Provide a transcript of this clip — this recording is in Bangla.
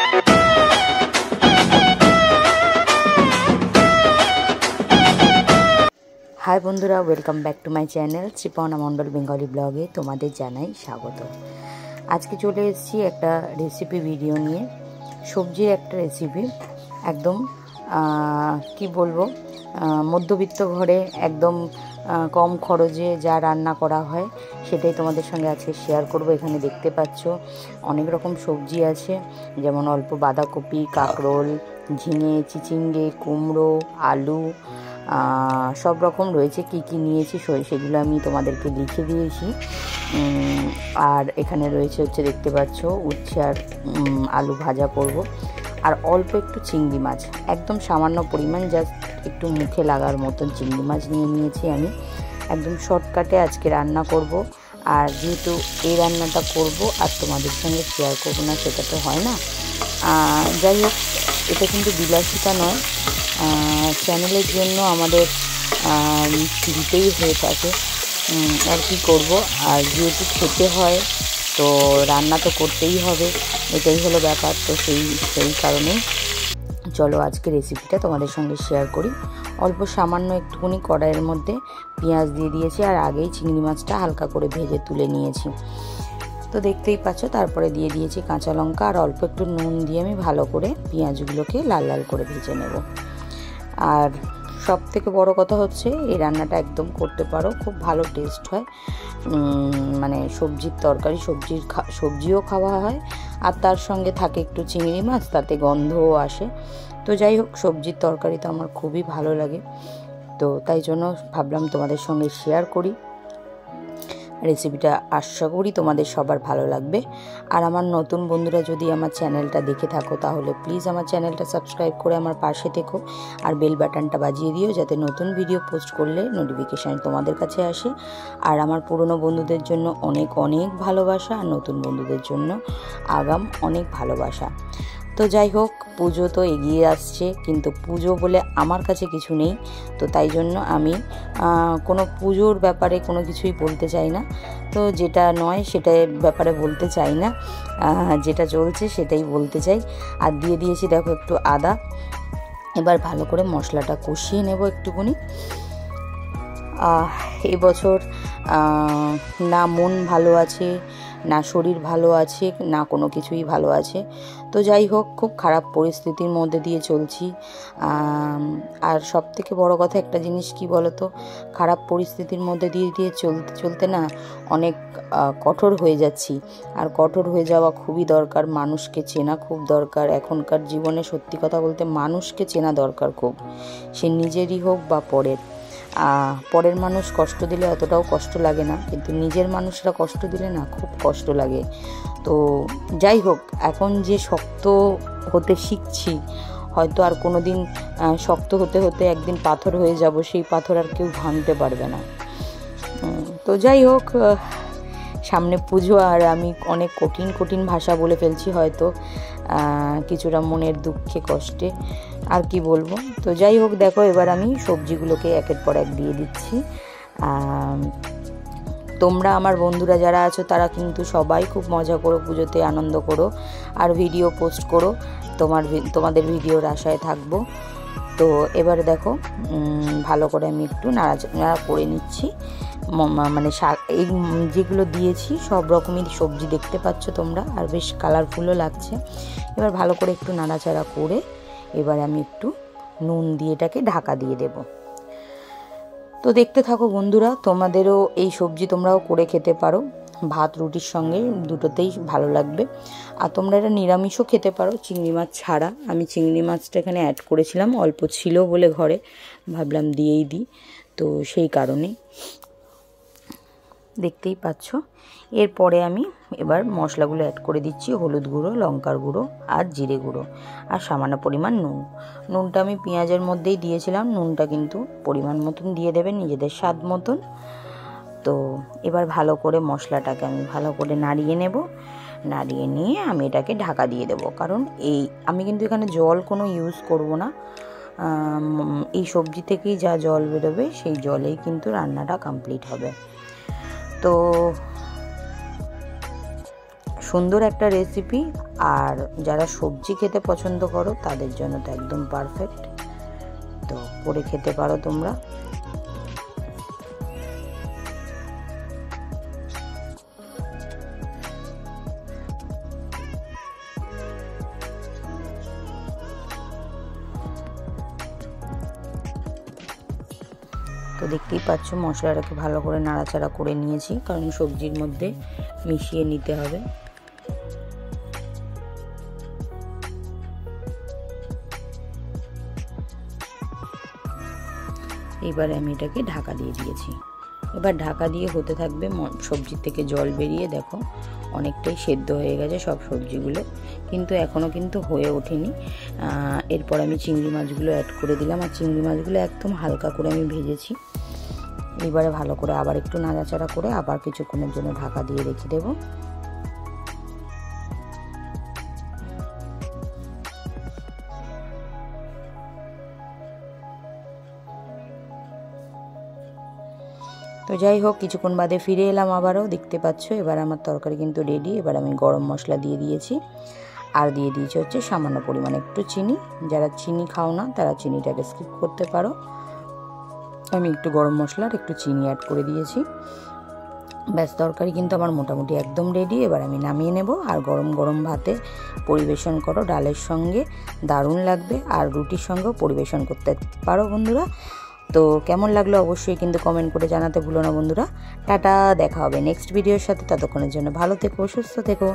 हाय बंधुरा welcome back to my channel Sripana Mandal Bengali ब्लगे तुम्हारे जानाई स्वागत। आज के चले एसेছি একটা रेसिपि भिडियो নিয়ে सब्जिर एक रेसिपि एकदम कि बोलबो मध्यबित्त घरे एकदम कम खरचे जा रान्ना करा है सेटाई तुम्हारे संगे आज शेयर करब। एखाने देखते पाচ্ছো अनेक रकम सब्जी आछे जेमन अल्प बाँधाकपि काकरोल झिंगे चिचिंगे कुमड़ो आलू सब रकम रयेछे कि नियेछि सेगुलो आमि तोमादेरके लिखे दिएछि। और एखाने रयेछे होच्छे देखते पाচ্ছো उচ্ছে और आलू भाजा करब और अल्प एकटु चिंगड़ी माछ एकदम सामान्य परिमाण जास्ट एकटु मुखे लागार मतन चिंगड़ी माछ निये नियेछि आमि एकदम शर्टकाटे आजके रान्ना करब। और जेहेतु এই রান্নাটা করব আর তোমাদের সঙ্গে শেয়ার করব না সেটা তো হয় না। যাই হোক এটা কিন্তু বিলাসিতা নয়, চ্যানেলের জন্য আমাদের দিতেই হয়ে থাকে আর কি করব। আর যেহেতু খেতে হয় তো রান্না তো করতেই হবে, এটাই হলো ব্যাপার। তো সেই কারণে চলো আজকে রেসিপিটা তোমাদের সঙ্গে শেয়ার করি। অল্প সামান্য একটুখানি কড়াইয়ের মধ্যে পেঁয়াজ দিয়ে দিয়েছি আর আগেই চিংড়ি মাছটা হালকা করে ভেজে তুলে নিয়েছি। তো দেখতেই পাচ্ছ তারপরে দিয়ে দিয়েছি কাঁচা লঙ্কা আর অল্প একটু নুন দিয়ে আমি ভালো করে পেঁয়াজগুলোকে লাল লাল করে ভেজে নেব। আর সব থেকে বড় কথা হচ্ছে এই রান্নাটা একদম করতে পারো, খুব ভালো টেস্ট হয়। মানে সবজির তরকারি সবজিও খাওয়া হয় আর তার সঙ্গে থাকে একটু চিংড়ি মাছ, তাতে গন্ধও আসে। তো যাই হোক সবজির তরকারি তো আমার খুবই ভালো লাগে, তো তাই জন্য ভাবলাম তোমাদের সঙ্গে শেয়ার করি রেসিপিটা। আশা করি তোমাদের সবার ভালো লাগবে। আর আমার নতুন বন্ধুরা যদি আমার চ্যানেলটা দেখে থাকো তাহলে প্লিজ আমার চ্যানেলটা সাবস্ক্রাইব করে আমার পাশে থেকো আর বেল বাটনটা বাজিয়ে দিও যাতে নতুন ভিডিও পোস্ট করলে নোটিফিকেশান তোমাদের কাছে আসে। আর আমার পুরনো বন্ধুদের জন্য অনেক অনেক ভালোবাসা আর নতুন বন্ধুদের জন্য আগাম অনেক ভালোবাসা। তো যাই হোক পুজো তো এগিয়ে আসছে, কিন্তু পুজো বলে আমার কাছে কিছু নেই, তো তাই জন্য আমি কোনো পুজোর ব্যাপারে কোনো কিছুই বলতে চাই না। তো যেটা নয় সেটার ব্যাপারে বলতে চাই না, যেটা চলছে সেটাই বলতে চাই। আর দিয়ে দিয়েছি দেখো একটু আদা। এবার ভালো করে মশলাটা কষিয়ে নেব একটুখানি। এবছর না মন ভালো আছে না শরীর ভালো আছে না কোনো কিছুই ভালো আছে। তো যাই হোক খুব খারাপ পরিস্থিতির মধ্যে দিয়ে চলছি। আর সব থেকে বড় কথা একটা জিনিস কি বলো তো, খারাপ পরিস্থিতির মধ্যে দিয়ে চলতে চলতে না অনেক কঠোর হয়ে যাচ্ছি। আর কঠোর হয়ে যাওয়া খুবই দরকার, মানুষকে চেনা খুব দরকার। এখনকার জীবনে সত্যি কথা বলতে মানুষকে চেনা দরকার খুব, সে নিজেরই হোক বা পরের। পরের মানুষ কষ্ট দিলে অতটাও কষ্ট লাগে না, কিন্তু নিজের মানুষরা কষ্ট দিলে না খুব কষ্ট লাগে। তো যাই হোক এখন যে শক্ত হতে শিখছি, হয়তো আর কোনো দিন শক্ত হতে হতে একদিন পাথর হয়ে যাব, সেই পাথর আর কেউ ভাঙতে পারবে না। তো যাই হোক সামনে পুজো আর আমি অনেক কঠিন কঠিন ভাষা বলে ফেলছি হয়তো কিছুটা মনের দুঃখে কষ্টে, আর কি বলবো। তো যাই হোক দেখো এবার আমি সবজিগুলোকে একের পর এক দিয়ে দিচ্ছি। তোমরা আমার বন্ধুরা যারা আছো তারা কিন্তু সবাই খুব মজা করো, পুজোতে আনন্দ করো আর ভিডিও পোস্ট করো, তোমাদের ভিডিওর আশায় থাকবো। তো এবারে দেখো ভালো করে আমি একটু নাড়াচাড়া করে নিচ্ছি। মানে এই যেগুলো দিয়েছি সব রকমই সবজি দেখতে পাচ্ছ তোমরা, আর বেশ কালারফুলও লাগছে। এবার ভালো করে একটু নাড়াচাড়া করে এবার আমি একটু নুন দিয়ে এটাকে ঢাকা দিয়ে দেব। তো দেখতে থাকো বন্ধুরা, তোমাদেরও এই সবজি তোমরাও করে খেতে পারো, ভাত রুটির সঙ্গে দুটোতেই ভালো লাগবে। আর তোমরা এটা নিরামিষও খেতে পারো চিংড়ি মাছ ছাড়া। আমি চিংড়ি মাছটা এখানে অ্যাড করেছিলাম, অল্প ছিল বলে ঘরে, ভাবলাম দিয়েই দিই, তো সেই কারণেই দেখতেই পাচ্ছ। এরপরে আমি এবার মশলাগুলো অ্যাড করে দিচ্ছি, হলুদ গুঁড়ো, লঙ্কার গুঁড়ো আর জিরে গুঁড়ো আর সামান্য পরিমাণ নুন। নুনটা আমি পেঁয়াজের মধ্যেই দিয়েছিলাম, নুনটা কিন্তু পরিমাণ মতন দিয়ে দেবেন নিজেদের স্বাদ মতন। তো এবার ভালো করে মশলাটাকে আমি ভালো করে নাড়িয়ে নেব, নাড়িয়ে নিয়ে আমি এটাকে ঢাকা দিয়ে দেব। কারণ আমি কিন্তু এখানে জল কোনো ইউজ করব না, এই সবজি থেকেই যা জল বেরোবে সেই জলেই কিন্তু রান্নাটা কমপ্লিট হবে। তো সুন্দর একটা রেসিপি, আর যারা সবজি খেতে পছন্দ করো তাদের জন্য তো একদম পারফেক্ট। তো করে খেতে পারো তোমরা। তো দেখতেই পাচ্ছ মশলাটাকে ভালো করে নাড়াচাড়া করে নিয়েছি, কারণ সবজির মধ্যে মিশিয়ে নিতে হবে। এবারে আমি এটাকে ঢাকা দিয়ে দিয়েছি। এবার ঢাকা দিয়ে হতে থাকবে। সবজির থেকে জল বেরিয়ে দেখো অনেকটাই সেদ্ধ হয়ে গেছে সব সবজিগুলো, কিন্তু এখনও কিন্তু হয়ে ওঠেনি। এরপর আমি চিংড়ি মাছগুলো অ্যাড করে দিলাম, আর চিংড়ি মাছগুলো একদম হালকা করে আমি ভেজেছি। এবারে ভালো করে আবার একটু নাড়াচাড়া করে আবার কিছুক্ষণের জন্য ঢাকা দিয়ে রেখে দেবো। তো যাই হোক, কিছুক্ষণ বাদে ফিরে এলাম আবারও। দেখতে পাচ্ছ এবার আমার তরকারি কিন্তু রেডি। এবার আমি গরম মশলা দিয়ে দিয়েছি, আর দিয়ে দিয়েছি হচ্ছে সামান্য পরিমাণে একটু চিনি। যারা চিনি খাও না তারা চিনিটাকে স্কিপ করতে পারো। আমি একটু গরম মশলার একটু চিনি অ্যাড করে দিয়েছি। ব্যাস, তরকারি কিন্তু আমার মোটামুটি একদম রেডি। এবার আমি নামিয়ে নেব, আর গরম গরম ভাতে পরিবেশন করো। ডালের সঙ্গে দারুণ লাগবে, আর রুটির সঙ্গেও পরিবেশন করতে পারো বন্ধুরা। তো কেমন লাগলো অবশ্যই কিন্তু কমেন্ট করে জানাতে ভুলো না বন্ধুরা। টাটা, দেখা হবে নেক্সট ভিডিওর সাথে। ততক্ষণের জন্য ভালো থেকো, সুস্থ থেকো।